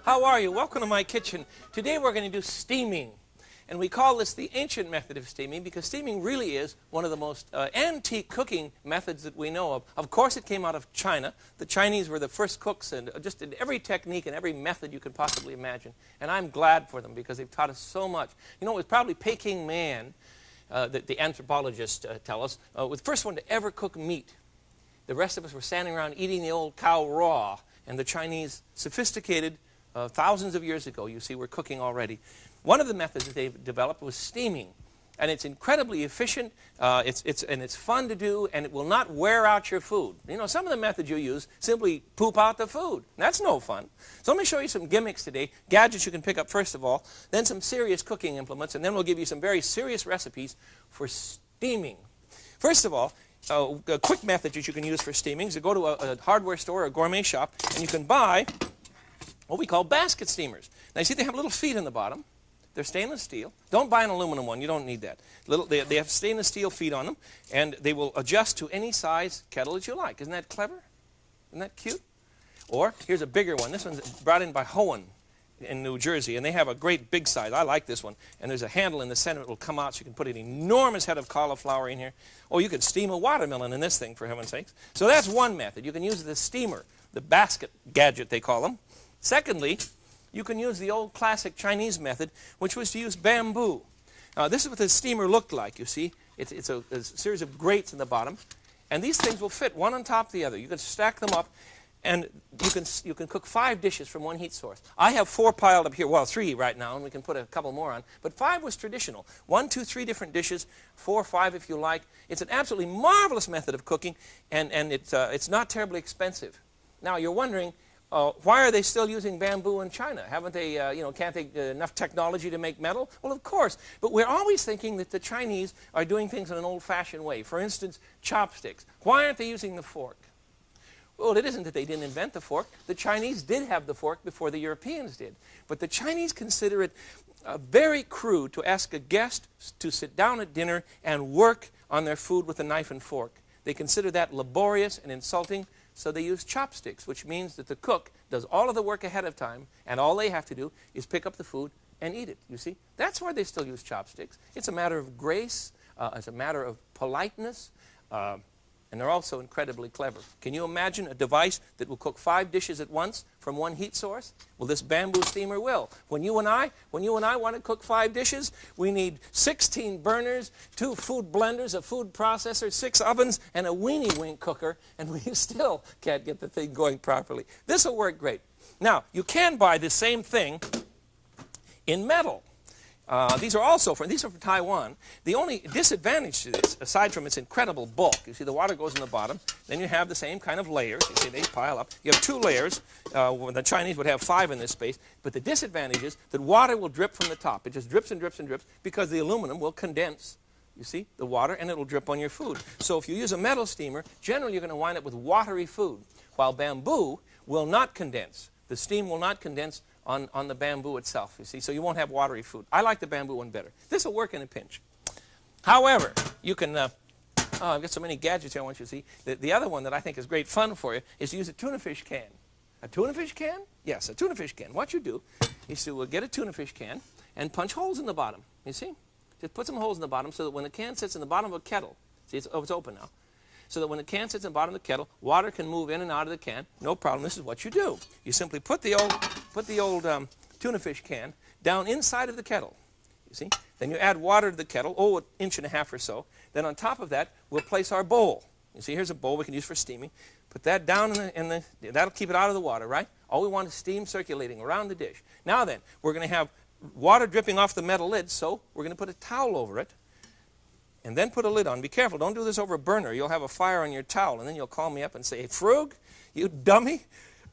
How are you? Welcome to my kitchen. Today we're going to do steaming. And we call this the ancient method of steaming because steaming really is one of the most antique cooking methods that we know of. Of course, it came out of China. The Chinese were the first cooks and just did every technique and every method you could possibly imagine. And I'm glad for them because they've taught us so much. You know, it was probably Peking man, that the anthropologists tell us, was the first one to ever cook meat. The rest of us were standing around eating the old cow raw. And the Chinese, sophisticated, thousands of years ago, you see, were cooking already. One of the methods that they developed was steaming. And it's incredibly efficient, it's fun to do, and it will not wear out your food. You know, some of the methods you use simply poop out the food. That's no fun. So let me show you some gimmicks today, gadgets you can pick up first of all, then some serious cooking implements, and then we'll give you some very serious recipes for steaming. First of all, a quick method that you can use for steaming is to go to a hardware store or a gourmet shop, and you can buy what we call basket steamers. Now, you see they have little feet in the bottom. They're stainless steel. Don't buy an aluminum one. You don't need that. They have stainless steel feet on them, and they will adjust to any size kettle that you like. Isn't that clever? Isn't that cute? Or here's a bigger one. This one's brought in by Hohen in New Jersey, and they have a great big size. I like this one. And there's a handle in the center that will come out so you can put an enormous head of cauliflower in here. Or you could steam a watermelon in this thing, for heaven's sakes. So that's one method. You can use the steamer, the basket gadget they call them. Secondly, you can use the old classic Chinese method, which was to use bamboo. This is what the steamer looked like, you see. It's a series of grates in the bottom. And these things will fit one on top of the other. You can stack them up, and you can cook 5 dishes from one heat source. I have 4 piled up here. Well, 3 right now, and we can put a couple more on. But 5 was traditional. 1, 2, 3 different dishes, 4, 5 if you like. It's an absolutely marvelous method of cooking, and it's not terribly expensive. Now, you're wondering, why are they still using bamboo in China? Haven't they, can't they enough technology to make metal? Well, of course. But we're always thinking that the Chinese are doing things in an old-fashioned way. For instance, chopsticks. Why aren't they using the fork? Well, it isn't that they didn't invent the fork. The Chinese did have the fork before the Europeans did. But the Chinese consider it very crude to ask a guest to sit down at dinner and work on their food with a knife and fork. They consider that laborious and insulting. So they use chopsticks, which means that the cook does all of the work ahead of time, and all they have to do is pick up the food and eat it, you see? That's why they still use chopsticks. It's a matter of grace. It's a matter of politeness. And they're also incredibly clever. Can you imagine a device that will cook 5 dishes at once from one heat source? Well, this bamboo steamer will. When you and I want to cook 5 dishes, we need 16 burners, 2 food blenders, a food processor, 6 ovens, and a weenie wink cooker, and we still can't get the thing going properly. This will work great. Now, you can buy the same thing in metal. These are from Taiwan. The only disadvantage to this, aside from its incredible bulk, you see the water goes in the bottom, then you have the same kind of layers. You see they pile up. You have 2 layers. The Chinese would have 5 in this space. But the disadvantage is that water will drip from the top. It just drips and drips and drips because the aluminum will condense, you see, the water, and it will drip on your food. So if you use a metal steamer, generally you're going to wind up with watery food, while bamboo will not condense. The steam will not condense on the bamboo itself, you see, so you won't have watery food. I like the bamboo one better. This will work in a pinch. However, you can, I've got so many gadgets here I want you to see. The other one that I think is great fun for you is to use a tuna fish can. A tuna fish can? Yes, a tuna fish can. What you do is to get a tuna fish can and punch holes in the bottom, you see? Just put some holes in the bottom so that when the can sits in the bottom of a kettle, see, it's open now, so that when the can sits in the bottom of the kettle, water can move in and out of the can. No problem. This is what you do. You simply put the old tuna fish can down inside of the kettle. You see? Then you add water to the kettle, an inch and a half or so. Then on top of that, we'll place our bowl. You see, here's a bowl we can use for steaming. Put that down that'll keep it out of the water, right? All we want is steam circulating around the dish. Now then, we're going to have water dripping off the metal lid, so we're going to put a towel over it. And then put a lid on. Be careful. Don't do this over a burner. You'll have a fire on your towel, and then you'll call me up and say, "Hey, Frug, you dummy."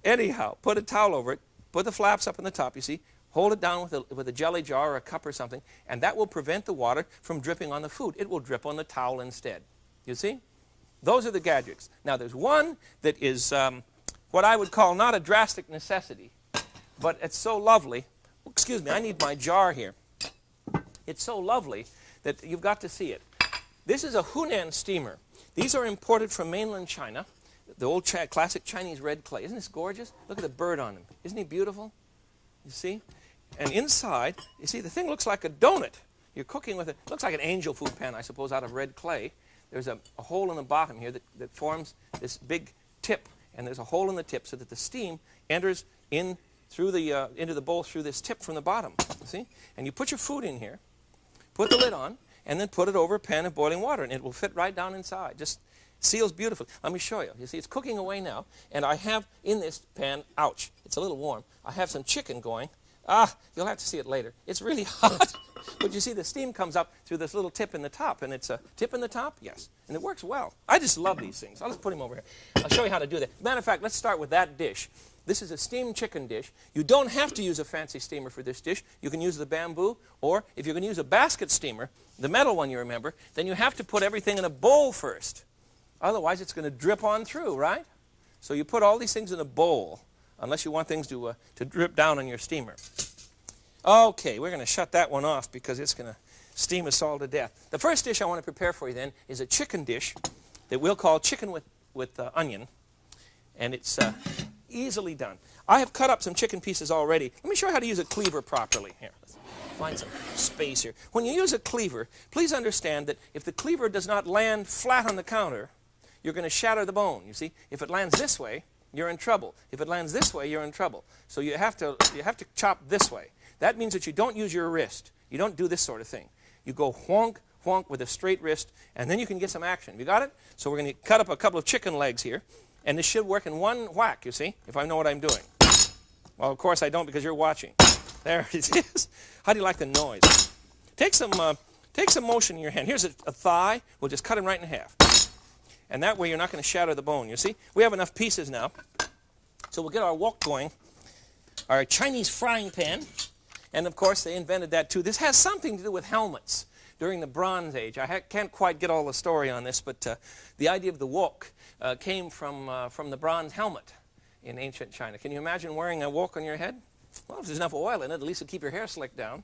Anyhow, put a towel over it. Put the flaps up on the top, you see. Hold it down with a jelly jar or a cup or something, and that will prevent the water from dripping on the food. It will drip on the towel instead. You see? Those are the gadgets. Now, there's one that is what I would call not a drastic necessity, but it's so lovely. Excuse me, I need my jar here. It's so lovely that you've got to see it. This is a Hunan steamer. These are imported from mainland China, the old classic Chinese red clay. Isn't this gorgeous? Look at the bird on him. Isn't he beautiful? You see? And inside, you see, the thing looks like a donut. You're cooking with it. It looks like an angel food pan, I suppose, out of red clay. There's a hole in the bottom here that forms this big tip. And there's a hole in the tip so that the steam enters in through the, into the bowl through this tip from the bottom. You see? And you put your food in here, put the lid on, and then put it over a pan of boiling water. And it will fit right down inside. Just seals beautifully. Let me show you. You see, it's cooking away now. And I have in this pan, ouch, it's a little warm. I have some chicken going. You'll have to see it later. It's really hot. But you see the steam comes up through this little tip in the top. And it's a tip in the top? Yes. And it works well. I just love these things. I'll just put them over here. I'll show you how to do that. Matter of fact, let's start with that dish. This is a steamed chicken dish. You don't have to use a fancy steamer for this dish. You can use the bamboo. Or if you're going to use a basket steamer, the metal one you remember, then you have to put everything in a bowl first. Otherwise, it's going to drip on through, right? So you put all these things in a bowl, unless you want things to drip down on your steamer. Okay, we're going to shut that one off because it's going to steam us all to death. The first dish I want to prepare for you then is a chicken dish that we'll call chicken with onion. And it's easily done. I have cut up some chicken pieces already. Let me show you how to use a cleaver properly. Here, let's find some space here. When you use a cleaver, please understand that if the cleaver does not land flat on the counter, you're going to shatter the bone. You see, if it lands this way, you're in trouble. If it lands this way, you're in trouble. So you have to chop this way. That means that you don't use your wrist. You don't do this sort of thing. You go whonk, whonk with a straight wrist, and then you can get some action. You got it? So we're going to cut up a couple of chicken legs here, and this should work in one whack, you see, if I know what I'm doing. Well, of course I don't because you're watching. There it is. How do you like the noise? Take some motion in your hand. Here's a thigh. We'll just cut it right in half. And that way you're not going to shatter the bone, you see? We have enough pieces now. So we'll get our wok going. Our Chinese frying pan. And, of course, they invented that, too. This has something to do with helmets during the Bronze Age. I can't quite get all the story on this, but the idea of the wok came from the bronze helmet in ancient China. Can you imagine wearing a wok on your head? Well, if there's enough oil in it, at least it'll keep your hair slicked down.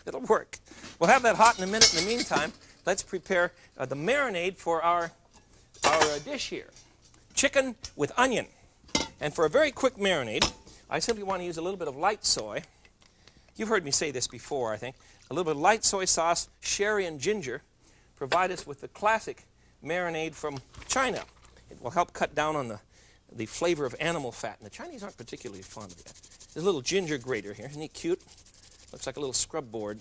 It'll work. We'll have that hot in a minute. In the meantime, let's prepare the marinade for our dish here. Chicken with onion. And for a very quick marinade, I simply want to use a little bit of light soy. You've heard me say this before, I think. A little bit of light soy sauce, sherry, and ginger provide us with the classic marinade from China. It will help cut down on the flavor of animal fat. And the Chinese aren't particularly fond of that. There's a little ginger grater here. Isn't he cute? Looks like a little scrub board.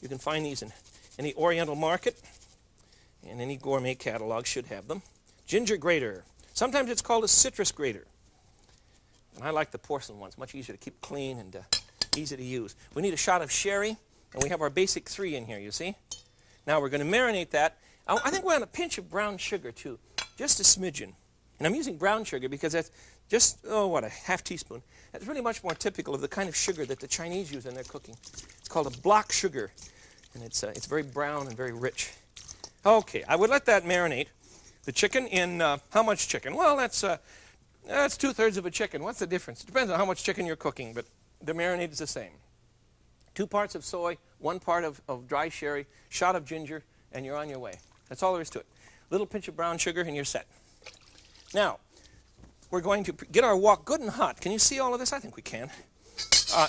You can find these in any Oriental market. And any gourmet catalog should have them. Ginger grater. Sometimes it's called a citrus grater. And I like the porcelain ones. Much easier to keep clean and easy to use. We need a shot of sherry. And we have our basic 3 in here, you see. Now we're going to marinate that. I think we're on a pinch of brown sugar, too. Just a smidgen. And I'm using brown sugar because that's just, a half teaspoon. That's really much more typical of the kind of sugar that the Chinese use in their cooking. It's called a block sugar. And it's very brown and very rich. Okay, I would let that marinate. The chicken in, how much chicken? Well, that's 2/3 of a chicken. What's the difference? It depends on how much chicken you're cooking, but the marinade is the same. 2 parts of soy, 1 part of dry sherry, shot of ginger, and you're on your way. That's all there is to it. Little pinch of brown sugar, and you're set. Now, we're going to get our wok good and hot. Can you see all of this? I think we can.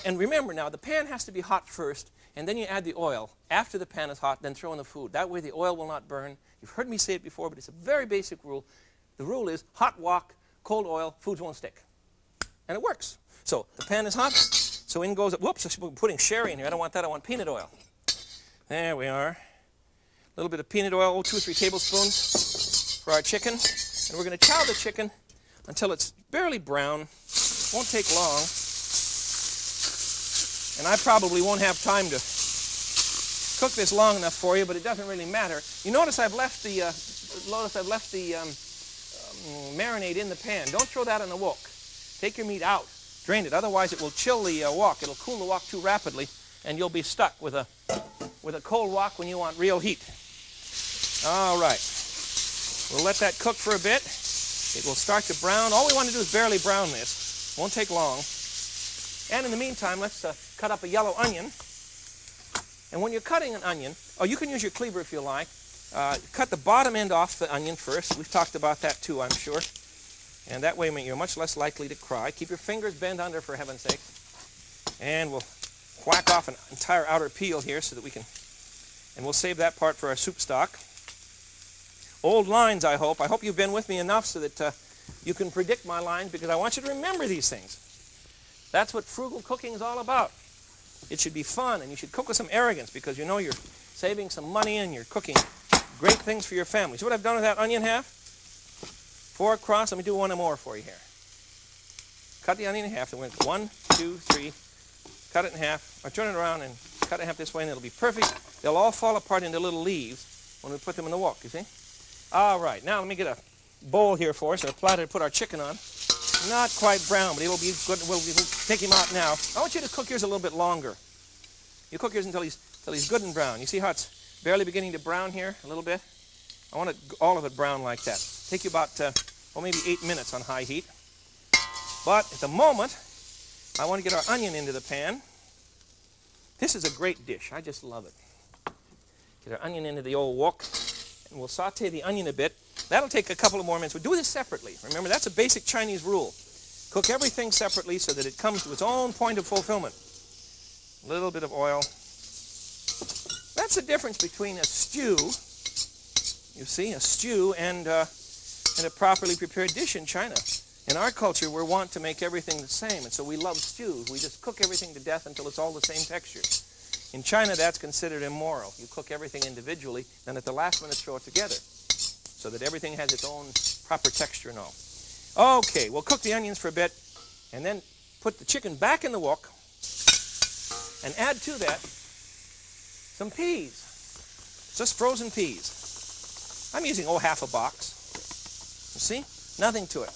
And remember now, the pan has to be hot first, and then you add the oil. After the pan is hot, then throw in the food. That way the oil will not burn. You've heard me say it before, but it's a very basic rule. The rule is hot wok, cold oil, foods won't stick. And it works. So the pan is hot, so in goes, whoops, I'm putting sherry in here. I don't want that, I want peanut oil. There we are. A little bit of peanut oil, 2 or 3 tablespoons for our chicken. And we're going to chow the chicken until it's barely brown. Won't take long. And I probably won't have time to cook this long enough for you, but it doesn't really matter. You notice I've left the marinade in the pan. Don't throw that in the wok. Take your meat out. Drain it. Otherwise, it will chill the wok. It'll cool the wok too rapidly, and you'll be stuck with a cold wok when you want real heat. All right. We'll let that cook for a bit. It will start to brown. All we want to do is barely brown this. Won't take long. And in the meantime, let's cut up a yellow onion. And when you're cutting an onion, you can use your cleaver if you like. Cut the bottom end off the onion first. We've talked about that too, I'm sure. And that way you're much less likely to cry. Keep your fingers bent under, for heaven's sake. And we'll whack off an entire outer peel here so that we can, and we'll save that part for our soup stock. Old lines, I hope. I hope you've been with me enough so that you can predict my lines, because I want you to remember these things. That's what frugal cooking is all about. It should be fun, and you should cook with some arrogance, because you know you're saving some money and you're cooking great things for your family. See what I've done with that onion half? 4 across. Let me do one more for you here. Cut the onion in half. And we're going to go 1, 2, 3. Cut it in half. Or turn it around and cut it in half this way, and it'll be perfect. They'll all fall apart into little leaves when we put them in the wok, you see? All right. Now let me get a bowl here for us, or a platter to put our chicken on. Not quite brown, but it'll be good. We'll take him out now. I want you to cook yours a little bit longer. You cook yours until he's good and brown. You see how it's barely beginning to brown here a little bit? I want all of it brown like that. Take you about, maybe 8 minutes on high heat. But at the moment, I want to get our onion into the pan. This is a great dish. I just love it. Get our onion into the old wok, and we'll saute the onion a bit. That'll take a couple of more minutes. We'll do this separately. Remember, that's a basic Chinese rule. Cook everything separately so that it comes to its own point of fulfillment. A little bit of oil. That's the difference between a stew, you see, a stew and a properly prepared dish in China. In our culture, we're wont to make everything the same, and so we love stews. We just cook everything to death until it's all the same texture. In China, that's considered immoral. You cook everything individually, then at the last minute throw it together, so that everything has its own proper texture and all. Okay, we'll cook the onions for a bit, and then put the chicken back in the wok, and add to that some peas, just frozen peas. I'm using, half a box. You see? Nothing to it.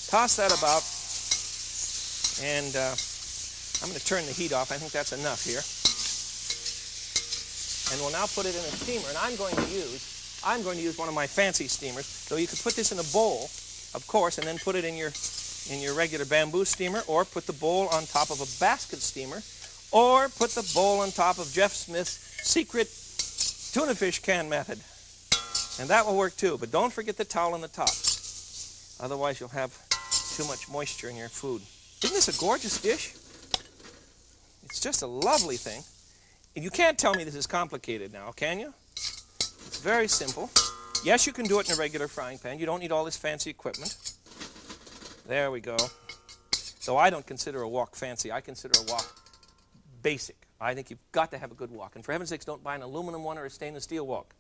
Toss that about, and I'm going to turn the heat off. I think that's enough here. And we'll now put it in a steamer, and I'm going to use one of my fancy steamers. So you could put this in a bowl, of course, and then put it in your regular bamboo steamer, or put the bowl on top of a basket steamer, or put the bowl on top of Jeff Smith's secret tuna fish can method. And that will work too, but don't forget the towel on the top. Otherwise you'll have too much moisture in your food. Isn't this a gorgeous dish? It's just a lovely thing. And you can't tell me this is complicated now, can you? It's very simple. Yes, you can do it in a regular frying pan. You don't need all this fancy equipment. There we go. Though I don't consider a wok fancy. I consider a wok basic. I think you've got to have a good wok. And for heaven's sakes, don't buy an aluminum one or a stainless steel wok.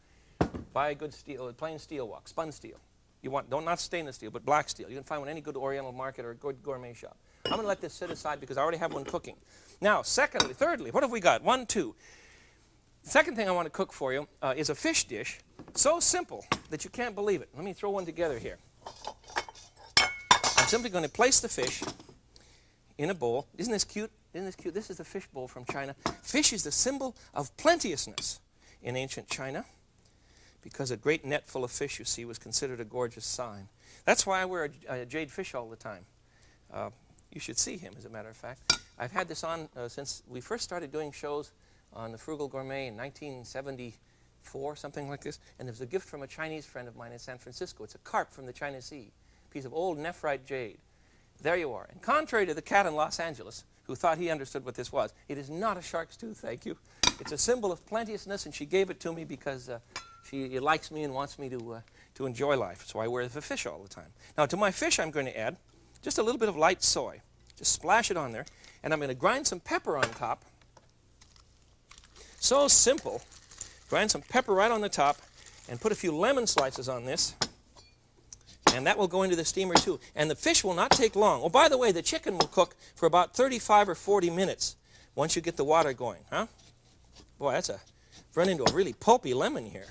Buy a good steel, a plain steel wok, spun steel. You want, not stainless steel, but black steel. You can find one in any good Oriental market or a good gourmet shop. I'm going to let this sit aside because I already have one cooking. Now, thirdly, what have we got? 1, 2. The second thing I want to cook for you is a fish dish, so simple that you can't believe it. Let me throw one together here. I'm simply going to place the fish in a bowl. Isn't this cute? Isn't this cute? This is the fish bowl from China. Fish is the symbol of plenteousness in ancient China, because a great net full of fish, you see, was considered a gorgeous sign. That's why I wear a jade fish all the time. You should see him, as a matter of fact. I've had this on since we first started doing shows on the Frugal Gourmet in 1974, something like this. And it was a gift from a Chinese friend of mine in San Francisco. It's a carp from the China Sea, a piece of old nephrite jade. There you are. And contrary to the cat in Los Angeles, who thought he understood what this was, it is not a shark's tooth, thank you. It's a symbol of plenteousness, and she gave it to me because she likes me and wants me to enjoy life. So I wear the fish all the time. Now, to my fish, I'm going to add just a little bit of light soy. Just splash it on there. And I'm going to grind some pepper on top. So simple. Grind some pepper right on the top and put a few lemon slices on this. And that will go into the steamer too. And the fish will not take long. Oh, by the way, the chicken will cook for about 35 or 40 minutes once you get the water going. Huh? Boy, I've run into a really pulpy lemon here.